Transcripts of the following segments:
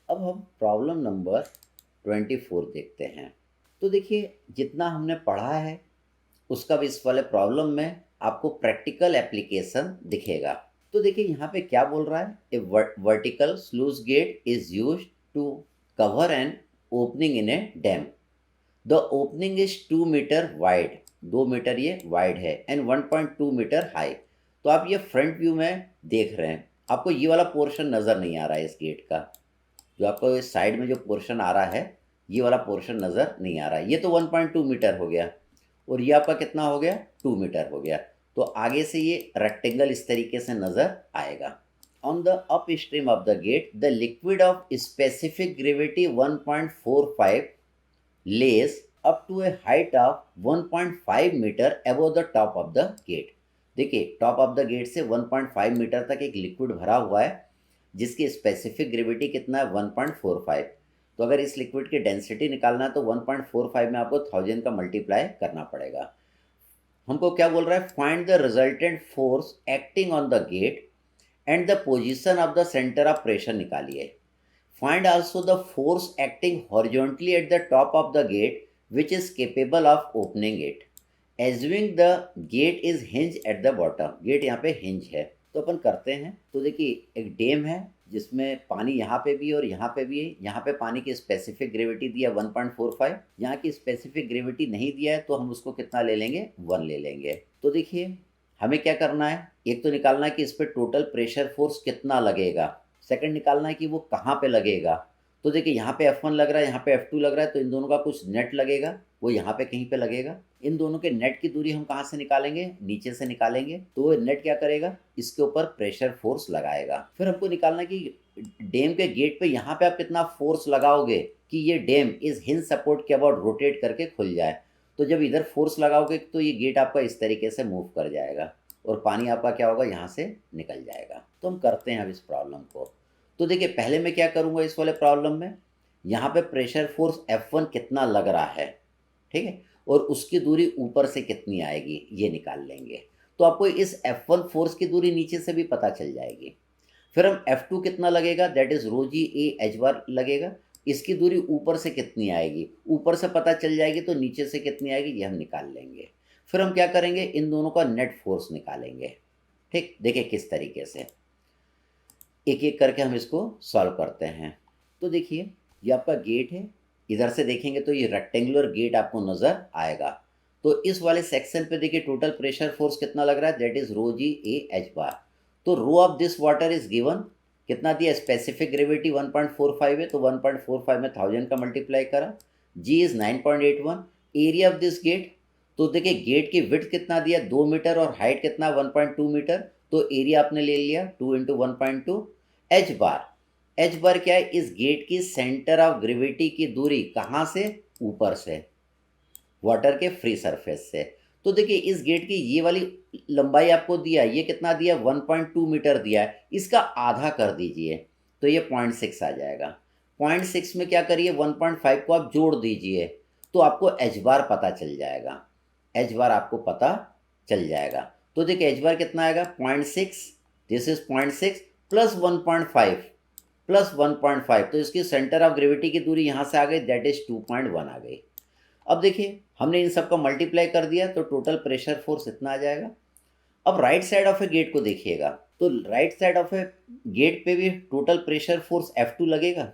अब हम problem number 24 देखते हैं। तो देखिए, जितना हमने पढ़ा है उसका भी इस वाले प्रॉब्लम में आपको प्रैक्टिकल एप्लीकेशन दिखेगा। तो देखिए यहाँ पे क्या बोल रहा है, a vertical sluice gate is used to cover an opening in a dam. The opening is 2 meter wide, 2 meter ये वाइड है, एंड 1.2 मीटर हाई। तो आप ये फ्रंट व्यू में देख रहे हैं, आपको ये वाला पोर्शन नज़र नहीं आ रहा है इस गेट का। जो आपको इस साइड में जो पोर्शन आ रहा है, ये वाला पोर्शन नज़र नहीं आ रहा है। ये तो 1.2 मीटर हो गया, और ये आपका कितना हो गया, 2 मीटर हो गया। तो आगे से ये रेक्टेंगल इस तरीके से नज़र आएगा। On the upstream of the gate the liquid of specific gravity 1.45 lays up to a height of 1.5 metre above the top of the gate। देखिए, टॉप ऑफ द गेट से 1.5 मीटर तक एक liquid भरा हुआ है जिसकी specific gravity कितना है, 1.45। तो अगर इस लिक्विड की डेंसिटी निकालना है तो 1.45 में आपको 1000 का मल्टीप्लाई करना पड़ेगा। हमको क्या बोल रहा है, find the resultant force acting on the gate and the position of the centre of pressure निकालिए। Find also the force acting horizontally at the top of the gate which is capable of opening it. Assuming the gate is hinge at the bottom, gate यहाँ पे hinge है। तो अपन करते हैं। तो देखिए, एक डैम है जिसमें पानी यहाँ पे भी और यहाँ पे भी है। यहाँ पे पानी की स्पेसिफिक ग्रेविटी दिया 1.45, यहाँ की स्पेसिफिक ग्रेविटी नहीं दिया है तो हम उसको कितना ले लेंगे, 1 ले लेंगे। तो देखिए, हमें क्या करना है, एक तो निकालना है कि इस पर टोटल प्रेशर फोर्स कितना लगेगा, सेकंड निकालना है कि वो कहाँ पे लगेगा। तो देखिए, यहाँ पे F1 लग रहा है, यहाँ पे F2 लग रहा है, तो इन दोनों का कुछ नेट लगेगा, वो यहाँ पे कहीं पे लगेगा। इन दोनों के नेट की दूरी हम कहाँ से निकालेंगे, नीचे से निकालेंगे। तो नेट क्या करेगा, इसके ऊपर प्रेशर फोर्स लगाएगा। फिर हमको निकालना कि डैम के गेट पे यहाँ पे आप कितना फोर्स लगाओगे कि ये डैम इस हिंज सपोर्ट के अबाउट रोटेट करके खुल जाए। तो जब इधर फोर्स लगाओगे तो ये गेट आपका इस तरीके से मूव कर जाएगा और पानी आपका क्या होगा, यहाँ से निकल जाएगा। तो हम करते हैं अब इस प्रॉब्लम को। तो देखिए, पहले मैं क्या करूँगा इस वाले प्रॉब्लम में, यहाँ पे प्रेशर फोर्स F1 कितना लग रहा है, ठीक है, और उसकी दूरी ऊपर से कितनी आएगी ये निकाल लेंगे। तो आपको इस F1 फोर्स की दूरी नीचे से भी पता चल जाएगी। फिर हम F2 कितना लगेगा, that is rho g A H bar लगेगा, इसकी दूरी ऊपर से कितनी आएगी, ऊपर से पता चल जाएगी, तो नीचे से कितनी आएगी ये हम निकाल लेंगे। फिर हम क्या करेंगे, इन दोनों का नेट फोर्स निकालेंगे। ठीक, देखिए किस तरीके से एक एक करके हम इसको सॉल्व करते हैं। तो देखिए, ये आपका गेट है, इधर से देखेंगे तो ये रेक्टेंगुलर गेट आपको नज़र आएगा। तो इस वाले सेक्शन पे देखिए टोटल प्रेशर फोर्स कितना लग रहा है, that is rho g A H bar. तो rho of this water is given, कितना दिया, स्पेसिफिक ग्रेविटी 1.45 है, तो 1.45 में 1000 का मल्टीप्लाई करा। G is 9.81। Area of this gate, तो देखिए गेट की विड्थ कितना दिया, 2 मीटर, और हाइट कितना, 1.2 मीटर। तो एरिया आपने ले लिया 2 इंटू 1.2। एच बार, एच बार क्या है, इस गेट की सेंटर ऑफ ग्रेविटी की दूरी कहाँ से, ऊपर से, वाटर के फ्री सरफेस से। तो देखिए, इस गेट की ये वाली लंबाई आपको दिया, ये कितना दिया, 1.2 मीटर दिया है, इसका आधा कर दीजिए तो ये 0.6 आ जाएगा। 0.6 में क्या करिए, 1.5 को आप जोड़ दीजिए तो आपको एच बार पता चल जाएगा। एच बार आपको पता चल जाएगा। तो देखिए, एच बार कितना आएगा, 0.6, दिस इज 0.6 प्लस 1.5 प्लस 1.5, तो इसकी सेंटर ऑफ ग्रेविटी की दूरी यहाँ से आ गई, दैट इज 2.1 आ गई। अब देखिए, हमने इन सब का मल्टीप्लाई कर दिया तो टोटल प्रेशर फोर्स इतना आ जाएगा। अब right side of a gate को देखिएगा, तो right side of a gate पे भी टोटल प्रेशर फोर्स F2 लगेगा।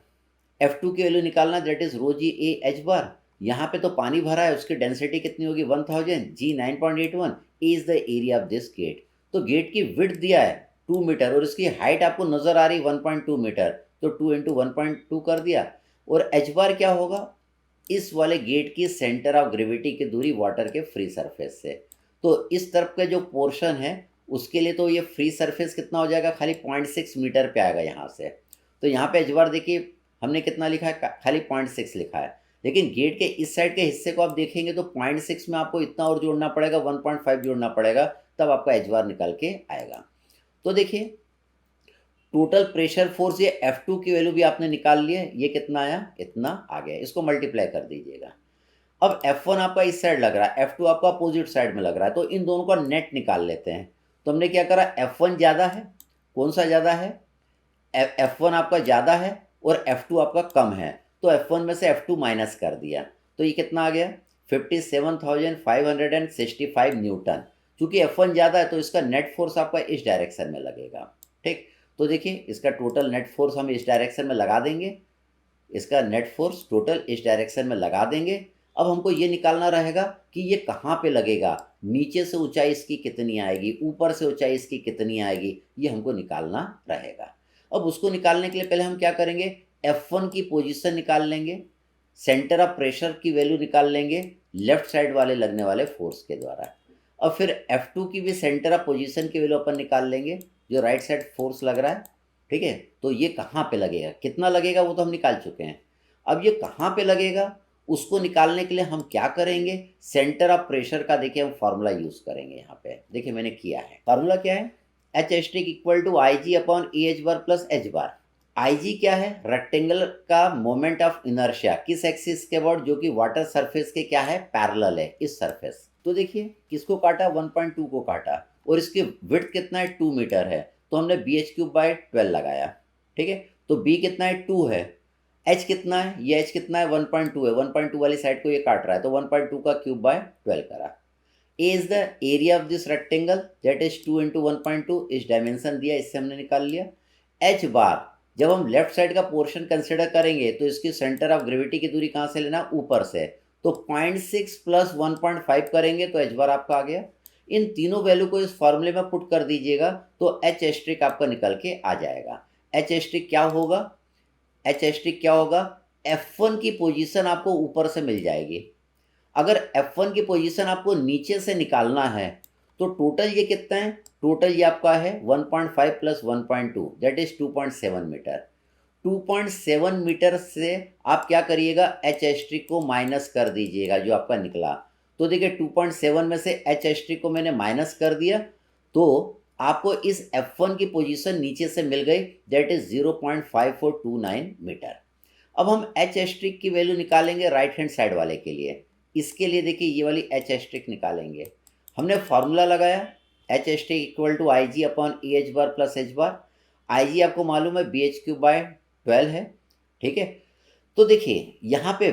F2 की वैल्यू निकालना, that is rho g A H bar. यहाँ पे तो पानी भरा है, उसकी डेंसिटी कितनी होगी, 1000, g 9.81, A is the area of this gate. तो गेट की विड्थ दिया है 2 मीटर और इसकी हाइट आपको नजर आ रही 1.2 मीटर, तो 2 इंटू 1.2 कर दिया। और एच बार क्या होगा, इस वाले गेट की सेंटर ऑफ ग्रेविटी की दूरी वाटर के फ्री सरफेस से। तो इस तरफ का जो पोर्शन है उसके लिए तो ये फ्री सरफेस कितना हो जाएगा, खाली 0.6 मीटर पे आएगा यहाँ से। तो यहाँ पे एच बार देखिए हमने कितना लिखा है, खाली 0.6 लिखा है। लेकिन गेट के इस साइड के हिस्से को आप देखेंगे तो 0.6 में आपको इतना और जोड़ना पड़ेगा, 1.5 जोड़ना पड़ेगा, तब आपका एच बार निकल के आएगा। तो देखिए, टोटल प्रेशर फोर्स ये F2 की वैल्यू भी आपने निकाल लिया, ये कितना आया, इतना आ गया, इसको मल्टीप्लाई कर दीजिएगा। अब F1 आपका इस साइड लग रहा है, F2 आपका अपोजिट साइड में लग रहा है, तो इन दोनों का नेट निकाल लेते हैं। तो हमने क्या करा, F1 ज़्यादा है, कौन सा ज़्यादा है, F1 आपका ज़्यादा है, और F2 आपका कम है, तो F1 में से F2 माइनस कर दिया, तो ये कितना आ गया 57,565 न्यूटन। चूँकि F1 ज़्यादा है तो इसका नेट फोर्स आपका इस डायरेक्शन में लगेगा। ठीक, तो देखिए इसका टोटल नेट फोर्स हम इस डायरेक्शन में लगा देंगे, इसका नेट फोर्स टोटल इस डायरेक्शन में लगा देंगे। अब हमको ये निकालना रहेगा कि ये कहाँ पे लगेगा, नीचे से ऊंचाई इसकी कितनी आएगी, ऊपर से ऊंचाई इसकी कितनी आएगी, ये हमको निकालना रहेगा। अब उसको निकालने के लिए पहले हम क्या करेंगे, F1 की पोजीशन निकाल लेंगे, सेंटर ऑफ प्रेशर की वैल्यू निकाल लेंगे लेफ्ट साइड वाले लगने वाले फोर्स के द्वारा। अब फिर F2 की भी सेंटर ऑफ पोजीशन की वैल्यू अपन निकाल लेंगे, जो राइट साइड फोर्स लग रहा है। ठीक है, तो ये कहाँ पे लगेगा, कितना लगेगा वो तो हम निकाल चुके हैं। अब ये कहाँ पे लगेगा उसको निकालने के लिए हम क्या करेंगे, सेंटर ऑफ प्रेशर का देखिए हम फार्मूला यूज करेंगे। यहाँ पे देखिए मैंने किया है, फार्मूला क्या है, h asterisk equal to I ji upon A H bar plus H bar. I g क्या है, रेक्टेंगल का मोमेंट ऑफ इनर्शिया किस एक्सिस के अबाउट, जो कि वाटर सरफेस के क्या है, पैरेलल है इस सरफेस। तो देखिए किसको काटा, 1.2 को काटा, और इसकी विड्थ कितना है 2 मीटर है, तो हमने बी एच क्यूब बाय 12 लगाया। ठीक है, तो बी कितना है 2 है, एच कितना है, ये एच कितना है 1.2 है, 1.2 वाली साइड को ये काट रहा है, तो 1.2 का क्यूब बाय 12 करा। A is the area of this rectangle that is 2 into 1.2, इस डायमेंशन दिया, इससे हमने निकाल लिया। एच बार जब हम लेफ्ट साइड का पोर्शन कंसिडर करेंगे तो इसकी सेंटर ऑफ ग्रेविटी की दूरी कहाँ से लेना, ऊपर से, तो 0.6 प्लस 1.5 करेंगे तो एच बार आपका आ गया। इन तीनों वैल्यू को इस फॉर्मूले में पुट कर दीजिएगा तो एच एस्ट्रिक आपका निकल के आ जाएगा। एच एस्ट्रिक क्या होगा, एच एस्ट्रिक क्या होगा, F1 की पोजीशन आपको ऊपर से मिल जाएगी। अगर F1 की पोजीशन आपको नीचे से निकालना है तो टोटल ये कितना है, टोटल ये आपका है 1.5 plus 1.2 that is 2.7 metre. 2.7 metre से आप क्या करिएगा, एच एस्ट्रिक को माइनस कर दीजिएगा जो आपका निकला। तो देखिए 2.7 में से एच एस्ट्रिक को मैंने माइनस कर दिया, तो आपको इस F1 की पोजीशन नीचे से मिल गई दैट इज 0.5429 मीटर। अब हम एच एस्ट्रिक की वैल्यू निकालेंगे राइट हैंड साइड वाले के लिए। इसके लिए देखिए ये वाली एच एस्ट्रिक निकालेंगे, हमने फार्मूला लगाया h asterisk equal to I ji upon A H bar plus H bar. I g आपको मालूम है बी एच क्यूब बाय 12 है। ठीक है, तो देखिए यहाँ पे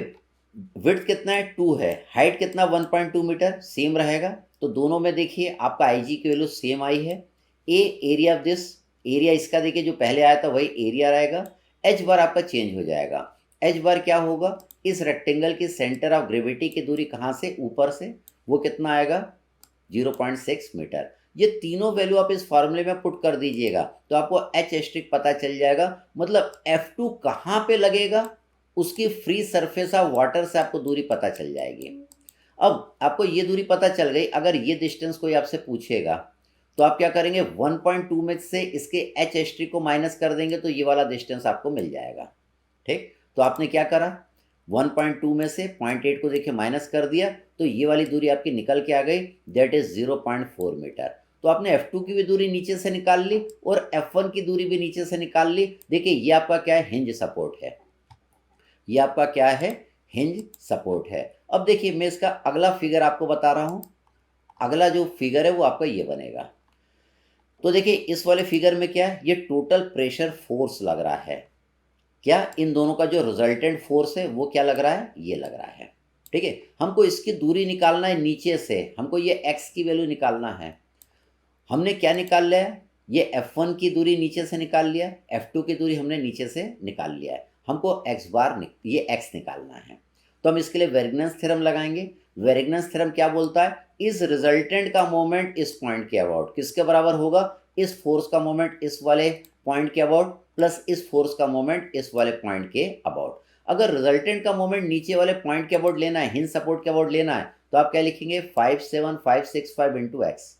विड्थ कितना है 2 है, हाइट कितना 1.2 मीटर, सेम रहेगा, तो दोनों में देखिए आपका आई जी की वैल्यू सेम आई है। ए एरिया ऑफ दिस, एरिया इसका देखिए जो पहले आया था वही एरिया रहेगा। एच बार आपका चेंज हो जाएगा, एच बार क्या होगा, इस रेक्टेंगल की सेंटर ऑफ ग्रेविटी की दूरी कहाँ से, ऊपर से, वो कितना आएगा 0.6 मीटर। ये तीनों वैल्यू आप इस फार्मूले में पुट कर दीजिएगा तो आपको एच एस्ट्रिक पता चल जाएगा, मतलब F2 कहाँ पे लगेगा उसकी फ्री सरफेस ऑफ वाटर से आपको दूरी पता चल जाएगी। अब आपको ये दूरी पता चल गई, अगर ये डिस्टेंस कोई आपसे पूछेगा तो आप क्या करेंगे, 1.2 में से इसके एच एस्ट्रिक को माइनस कर देंगे तो ये वाला डिस्टेंस आपको मिल जाएगा। ठीक, तो आपने क्या करा, 1.2 में से 0.8 को देखिए माइनस कर दिया तो ये वाली दूरी आपकी निकल के आ गई दैट इज 0.4 मीटर। तो आपने F2 की भी दूरी नीचे से निकाल ली और F1 की दूरी भी नीचे से निकाल ली। देखिए ये आपका क्या है, हिंज सपोर्ट है, ये आपका क्या है, हिंज सपोर्ट है। अब देखिए मैं इसका अगला फिगर आपको बता रहा हूँ, अगला जो फिगर है वो आपका ये बनेगा। तो देखिए इस वाले फिगर में क्या है, ये टोटल प्रेशर फोर्स लग रहा है, क्या इन दोनों का जो रिजल्टेंट फोर्स है वो क्या लग रहा है, ये लग रहा है। ठीक है, हमको इसकी दूरी निकालना है नीचे से, हमको ये x की वैल्यू निकालना है। हमने क्या निकाल लिया है, ये F1 की दूरी नीचे से निकाल लिया, F2 की दूरी हमने नीचे से निकाल लिया है, हमको x बार ये x निकालना है। तो हम इसके लिए वेरिग्नस थ्योरम लगाएंगे। वेरिग्नस थ्योरम क्या बोलता है, इस रिजल्टेंट का मोमेंट इस पॉइंट के अबाउट किसके बराबर होगा, इस फोर्स का मोमेंट इस वाले पॉइंट के अबाउट प्लस इस फोर्स का मोमेंट इस वाले पॉइंट के अबाउट। अगर रिजल्टेंट का मोमेंट नीचे वाले पॉइंट के अबाउट लेना है, हिंज सपोर्ट के अबाउट लेना है, तो आप क्या लिखेंगे 57565 इंटू एक्स।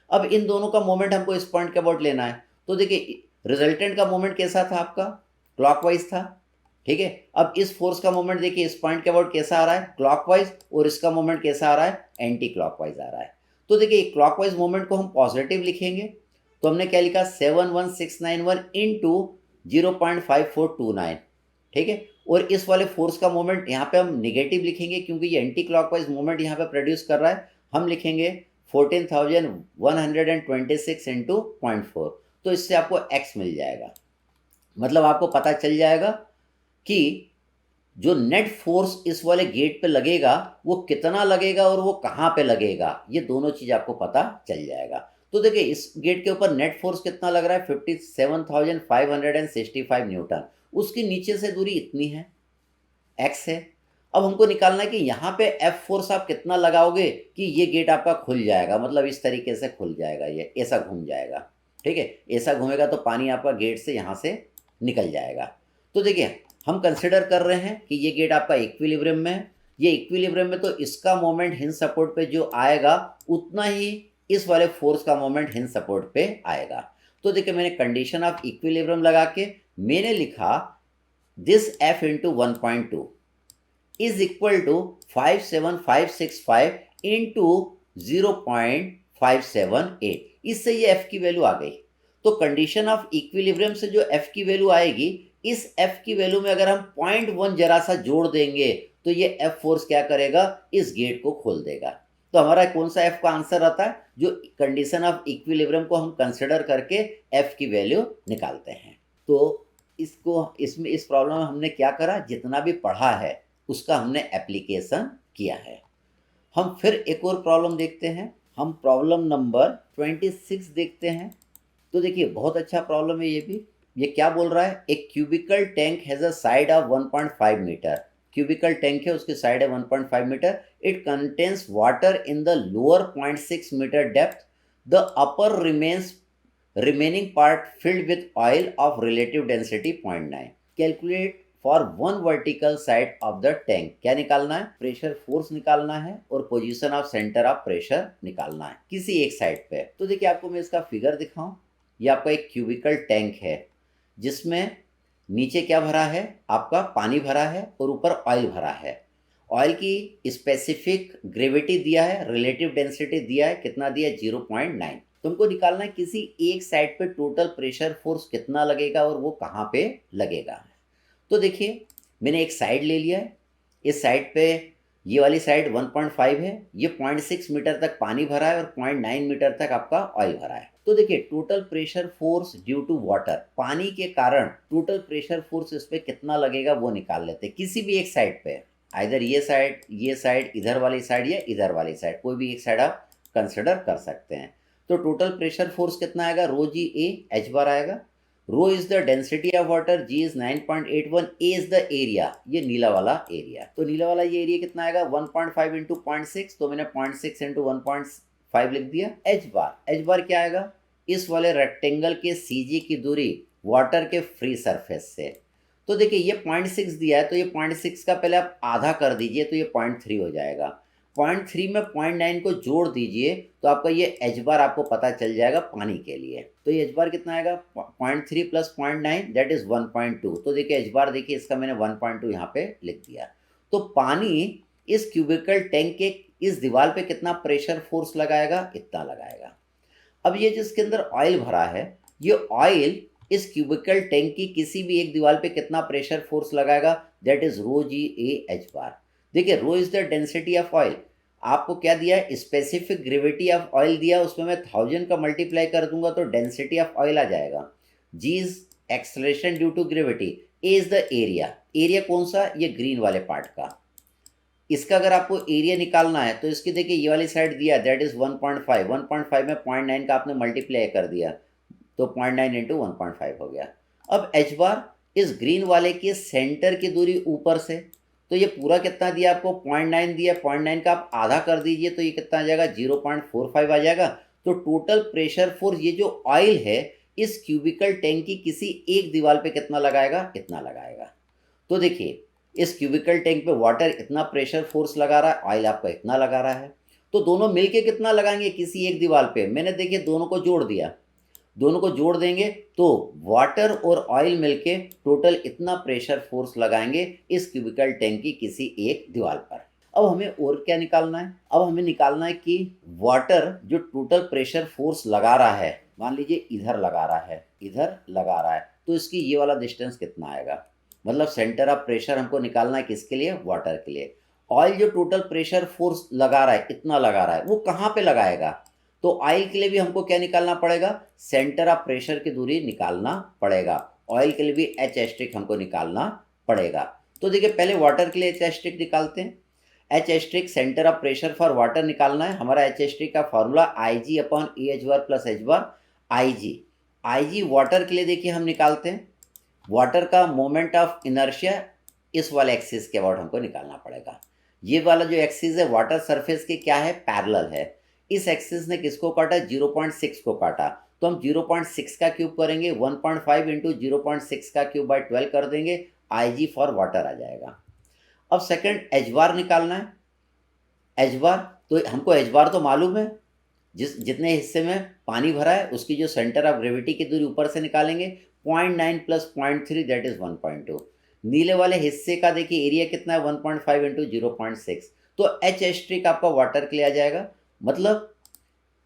अब इन दोनों का मोमेंट हमको इस पॉइंट के अबाउट लेना है, तो देखिए रिजल्टेंट का मोमेंट कैसा था आपका, क्लॉकवाइज था। ठीक है, अब इस फोर्स का मोमेंट देखिए इस पॉइंट के अबाउट कैसा आ रहा है, क्लॉकवाइज, और इसका मोमेंट कैसा आ रहा है, एंटी क्लॉकवाइज आ रहा है। तो देखिए क्लॉकवाइज मोमेंट को हम पॉजिटिव लिखेंगे, तो हमने क्या लिखा 71691 इंटू 0.5429। ठीक है, और इस वाले फोर्स का मोमेंट यहाँ पे हम निगेटिव लिखेंगे क्योंकि ये एंटी क्लॉकवाइज मोमेंट यहाँ पे प्रोड्यूस कर रहा है, हम लिखेंगे 14,126 इंटू 0.4, तो इससे आपको x मिल जाएगा। मतलब आपको पता चल जाएगा कि जो नेट फोर्स इस वाले गेट पे लगेगा वो कितना लगेगा और वो कहाँ पे लगेगा, ये दोनों चीज़ आपको पता चल जाएगा। तो देखिए इस गेट के ऊपर नेट फोर्स कितना लग रहा है, 57,565 न्यूटन। उसकी नीचे से दूरी इतनी है, एक्स है। अब हमको निकालना है कि यहाँ पे एफ फोर्स आप कितना लगाओगे कि ये गेट आपका खुल जाएगा, मतलब इस तरीके से खुल जाएगा, ये ऐसा घूम जाएगा। ठीक है, ऐसा घूमेगा तो पानी आपका गेट से यहाँ से निकल जाएगा। तो देखिए हम कंसिडर कर रहे हैं कि ये गेट आपका इक्विलिब्रियम में है। ये इक्विलिब्रियम में तो इसका मोमेंट हिंज सपोर्ट पे जो आएगा उतना ही इस वाले फोर्स का मोमेंट हिंज सपोर्ट पे आएगा। तो देखिए मैंने कंडीशन ऑफ इक्विलिब्रियम लगा के मैंने लिखा this F into 1.2 is equal to 57565 into 0.578। इससे ये f की वैल्यू आ गई। तो कंडीशन ऑफ इक्विलिब्रियम से जो f की वैल्यू आएगी, इस f की वैल्यू में अगर हम 0.1 जरा सा जोड़ देंगे तो ये f फोर्स क्या करेगा, इस गेट को खोल देगा। तो हमारा कौन सा f का आंसर आता है, जो कंडीशन ऑफ इक्विलिब्रियम को हम कंसिडर करके f की वैल्यू निकालते हैं। तो इसमें इस प्रॉब्लम में हमने क्या करा, जितना भी पढ़ा है उसका हमने एप्लीकेशन किया है। हम फिर एक और प्रॉब्लम देखते हैं, हम प्रॉब्लम नंबर 26 देखते हैं। तो देखिए बहुत अच्छा प्रॉब्लम है ये भी। ये क्या बोल रहा है, एक cubical tank has a side of 1.5 metre. Cubical tank है, उसकी साइड है 1.5 metre. It contains water in the lower 0.6 metre depth. The upper remaining part filled with oil of relative density 0.9. Calculate for one vertical side of the tank. क्या निकालना है, pressure force निकालना है और position of centre of pressure निकालना है किसी एक साइड पे। तो देखिए आपको मैं इसका फिगर दिखाऊं, ये आपका एक क्यूबिकल टैंक है जिसमें नीचे क्या भरा है, आपका पानी भरा है और ऊपर ऑयल भरा है। ऑयल की स्पेसिफिक ग्रेविटी दिया है, रिलेटिव डेंसिटी दिया है, कितना दिया है 0.9। तुमको निकालना है किसी एक साइड पे टोटल प्रेशर फोर्स कितना लगेगा और वो कहाँ पे लगेगा। तो देखिए मैंने एक साइड ले लिया है, इस साइड पे ये वाली साइड 1.5 है, ये 0.6 मीटर तक पानी भरा है और 0.9 मीटर तक आपका ऑयल भरा है। तो देखिए total pressure force due to water, पानी के कारण टोटल प्रेशर फोर्स इस पे कितना लगेगा वो निकाल लेते हैं किसी भी एक साइड पे। आइदर ये साइड, इधर वाली साइड या इधर वाली साइड, कोई भी एक साइड आप कंसिडर कर सकते हैं। तो टोटल प्रेशर फोर्स कितना आएगा, रो जी ए एच बार आएगा। Rho is the density of water, g is 9.81, A is the area, ये नीला वाला एरिया। तो नीला वाला ये एरिया कितना आएगा 1.5 इंटू 0.6, तो मैंने 0.6 इंटू 1.5 लिख दिया। एच बार क्या आएगा, इस वाले रेक्टेंगल के सी जी की दूरी वाटर के फ्री सरफेस से। तो देखिए ये 0.6 दिया है, तो ये 0.6 का पहले आप आधा कर दीजिए तो ये 0.3 हो जाएगा। 0.3 में 0.9 को जोड़ दीजिए तो आपका ये एच बार आपको पता चल जाएगा पानी के लिए। तो ये एच बार कितना आएगा 0.3 प्लस 0.9 दैट इज 1.2। तो देखिए एच बार देखिए इसका मैंने 1.2 यहाँ पे लिख दिया। तो पानी इस क्यूबिकल टैंक के इस दीवार पे कितना प्रेशर फोर्स लगाएगा, इतना लगाएगा। अब ये जिसके अंदर ऑयल भरा है, ये ऑयल इस क्यूबिकल टैंक की किसी भी एक दीवार पे कितना प्रेशर फोर्स लगाएगा, that is rho g A H bar. देखिए rho is the density of oil, आपको क्या दिया है, स्पेसिफिक ग्रेविटी ऑफ ऑयल दिया, उसमें मैं 1000 का मल्टीप्लाई कर दूंगा तो डेंसिटी ऑफ ऑयल आ जाएगा। G is acceleration due to gravity, A is the area, area कौन सा, ये ग्रीन वाले पार्ट का। इसका अगर आपको एरिया निकालना है तो इसकी देखिए ये वाली साइड दिया दैट इज 1.5, 1.5 में 0.9 का आपने मल्टीप्लाई कर दिया तो 0.9 इंटू 1.5 हो गया। अब एच बार इस ग्रीन वाले के सेंटर की दूरी ऊपर से, तो ये पूरा कितना दिया आपको 0.9 दिया, 0.9 का आप आधा कर दीजिए तो ये कितना आ जाएगा 0.45 आ जाएगा। तो टोटल प्रेशर फोर्स ये जो ऑयल है इस क्यूबिकल टैंक की किसी एक दीवार पे कितना लगाएगा, इतना लगाएगा। तो देखिए इस क्यूबिकल टैंक पे वाटर इतना प्रेशर फोर्स लगा रहा है, ऑयल आपका इतना लगा रहा है, तो दोनों मिलके कितना लगाएंगे किसी एक दीवार पे। मैंने देखिए दोनों को जोड़ दिया, दोनों को जोड़ देंगे तो वाटर और ऑयल मिलके टोटल इतना प्रेशर फोर्स लगाएंगे इस क्यूबिकल टैंक की किसी एक दीवार पर। अब हमें और क्या निकालना है, अब हमें निकालना है कि वाटर जो टोटल प्रेशर फोर्स लगा रहा है, मान लीजिए इधर लगा रहा है, इधर लगा रहा है, तो इसकी ये वाला डिस्टेंस कितना आएगा, मतलब सेंटर ऑफ प्रेशर हमको निकालना है किसके लिए, वाटर के लिए। ऑयल जो टोटल प्रेशर फोर्स लगा रहा है, इतना लगा रहा है, वो कहाँ पे लगाएगा, तो ऑयल के लिए भी हमको क्या निकालना पड़ेगा, सेंटर ऑफ प्रेशर की दूरी निकालना पड़ेगा। ऑयल के लिए भी एच एस्ट्रिक हमको निकालना पड़ेगा। तो देखिए पहले वाटर के लिए एच एस्ट्रिक निकालते हैं। H asterisk centre of pressure for water निकालना है। हमारा एच एस्ट्रिक का formula I ji upon A H bar plus H bar I G water के लिए देखिए हम निकालते हैं। वाटर का मोमेंट ऑफ इनर्शिया इस वाले एक्सिस के अबाउट हमको निकालना पड़ेगा। ये वाला जो एक्सिस है वाटर सरफेस के क्या है, पैरेलल है। इस एक्सिस ने किसको काटा, 0.6 को काटा। तो हम 0.6 का क्यूब करेंगे, 1.5 इंटू 0.6 का क्यूब बाई 12 कर देंगे, आई जी फॉर वाटर आ जाएगा। अब सेकंड एच बार निकालना है। एच बार, तो हमको एच बार तो मालूम है, जितने हिस्से में पानी भरा है उसकी जो सेंटर ऑफ ग्रेविटी की दूरी ऊपर से निकालेंगे, 0.9 प्लस 0.3 दैट इज 1.2। नीले वाले हिस्से का देखिए एरिया कितना है, 1.5 इंटू 0.6। तो एच एस्ट्रिक आपका वाटर के लिए आ जाएगा। मतलब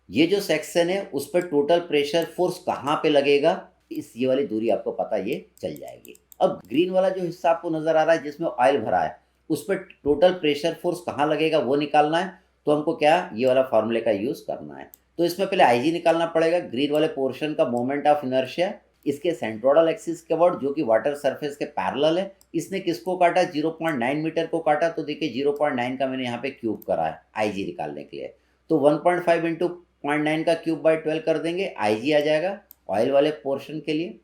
ये जो सेक्शन है उस पर टोटल प्रेशर फोर्स कहाँ पे लगेगा, इस ये वाली दूरी आपको पता ये चल जाएगी। अब ग्रीन वाला जो हिस्सा आपको नजर आ रहा है जिसमें ऑयल भरा है, उस पर टोटल प्रेशर फोर्स कहाँ लगेगा वो निकालना है। तो हमको क्या ये वाला फॉर्मूले का यूज करना है। तो इसमें पहले आई जी निकालना पड़ेगा, ग्रीन वाले पोर्शन का मोमेंट ऑफ इनर्शिया इसके सेंट्रोइडल एक्सिस के अबाउट जो कि वाटर सरफेस के पैरेलल है। इसने किसको काटा, 0.9 मीटर को काटा। तो देखिए 0.9 का मैंने यहाँ पे क्यूब करा है आई जी निकालने के लिए। तो 1.5 इंटू 0.9 का क्यूब बाई 12 कर देंगे, आई जी आ जाएगा ऑयल वाले पोर्शन के लिए।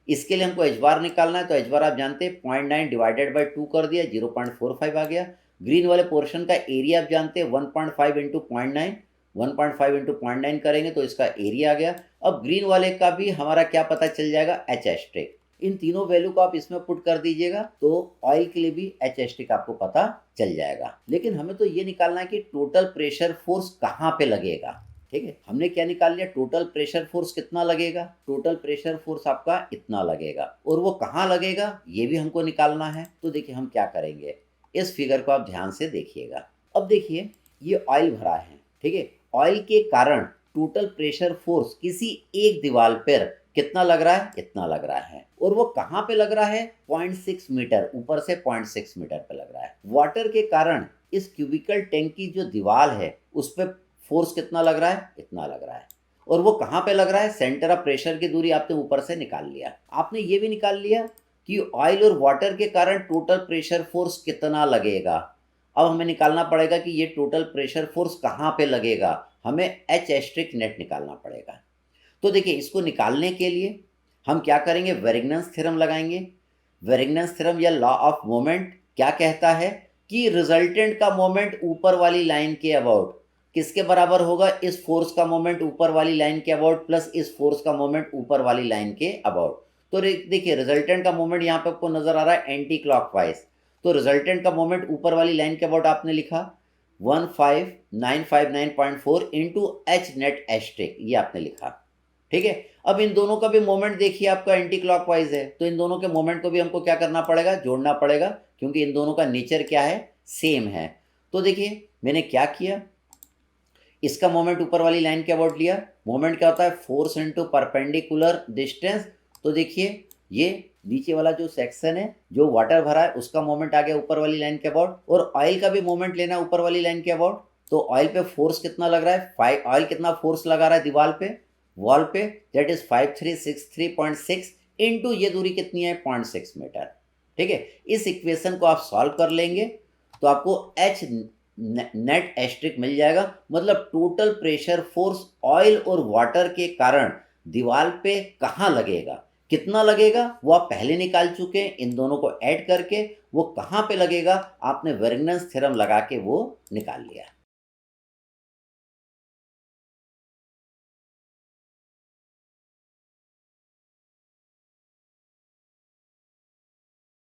इसके लिए हमको एच बार निकालना है। तो एच बार आप जानते हैं 0.9 डिवाइडेड बाई 2 कर दिया, 0.45 आ गया। ग्रीन वाले पोर्शन का एरिया आप जानते हैं 1.5 इंटू 0.9, 1.5 इंटू 0.9 करेंगे तो इसका एरिया आ गया। अब ग्रीन वाले का भी हमारा क्या पता चल जाएगा, एच एस्ट्रिक। इन तीनों वैल्यू को आप इसमें पुट कर दीजिएगा तो ऑयल के लिए भी एच एस्ट्रिक आपको पता चल जाएगा। लेकिन हमें तो ये निकालना है कि टोटल प्रेशर फोर्स कहाँ पे लगेगा। ठीक है, हमने क्या निकाल लिया, टोटल प्रेशर फोर्स कितना लगेगा, टोटल प्रेशर फोर्स आपका इतना लगेगा और वो कहाँ लगेगा ये भी हमको निकालना है। तो देखिए हम क्या करेंगे, इस फिगर को आप ध्यान से देखिएगा। अब देखिए ये ऑयल भरा है, ठीक है, ऑयल के कारण टोटल प्रेशर फोर्स किसी एक दीवार पर कितना लग रहा है, इतना लग रहा है। और वो कहाँ पे लग रहा है, 0.6 मीटर, ऊपर से 0.6 मीटर पे लग रहा है। वाटर के कारण इस क्यूबिकल टैंक की जो दीवार है उस पर फोर्स कितना लग रहा है, इतना लग रहा है। और वो कहाँ पे लग रहा है, सेंटर ऑफ प्रेशर की दूरी आपने ऊपर से निकाल लिया। आपने ये भी निकाल लिया कि ऑयल और वाटर के कारण टोटल प्रेशर फोर्स कितना लगेगा। अब हमें निकालना पड़ेगा कि ये टोटल प्रेशर फोर्स कहाँ पे लगेगा, हमें एच एस्ट्रिक नेट निकालना पड़ेगा। तो देखिए इसको निकालने के लिए हम क्या करेंगे, वेरिग्नन्स थ्योरम लगाएंगे। वेरिग्नन्स थ्योरम या लॉ ऑफ मोमेंट क्या कहता है कि रिजल्टेंट का मोमेंट ऊपर वाली लाइन के अबाउट किसके बराबर होगा, इस फोर्स का मोमेंट ऊपर वाली लाइन के अबाउट प्लस इस फोर्स का मोमेंट ऊपर वाली लाइन के अबाउट। तो देखिए रिजल्टेंट का मोमेंट यहाँ पे आपको नजर आ रहा है एंटी क्लॉकवाइज। तो रिजल्टेंट का मोमेंट ऊपर वाली लाइन के अबाउट आपने लिखा 15959.4 इंटू एच नेट एस्ट्रिक, ये आपने लिखा। ठीक है, अब इन दोनों का भी मोमेंट देखिए आपका एंटी क्लॉकवाइज है, तो इन दोनों के मोमेंट को भी हमको क्या करना पड़ेगा, जोड़ना पड़ेगा, क्योंकि इन दोनों का नेचर क्या है, सेम है। तो देखिए मैंने क्या किया, इसका मोमेंट ऊपर वाली लाइन के अबाउट लिया। मोमेंट क्या होता है, फोर्स इंटू परपेंडिकुलर डिस्टेंस। तो देखिए ये नीचे वाला जो सेक्शन है जो वाटर भरा है उसका मोमेंट आ गया ऊपर वाली लाइन के अबाउट, और ऑयल का भी मोमेंट लेना ऊपर वाली लाइन के अबाउट। तो ऑयल पे फोर्स कितना लग रहा है, ऑयल कितना फोर्स लगा रहा है दीवार पे, वॉल पे, दैट इज 5363.6 इंटू ये दूरी कितनी है, 0.6 मीटर। ठीक है, इस इक्वेशन को आप सॉल्व कर लेंगे तो आपको एच नेट एस्ट्रिक मिल जाएगा। मतलब टोटल प्रेशर फोर्स ऑयल और वाटर के कारण दीवार पे कहाँ लगेगा, कितना लगेगा, वो आप पहले निकाल चुके हैं। इन दोनों को ऐड करके वो कहाँ पे लगेगा आपने वेरिग्नन्स थ्योरम लगा के वो निकाल लिया।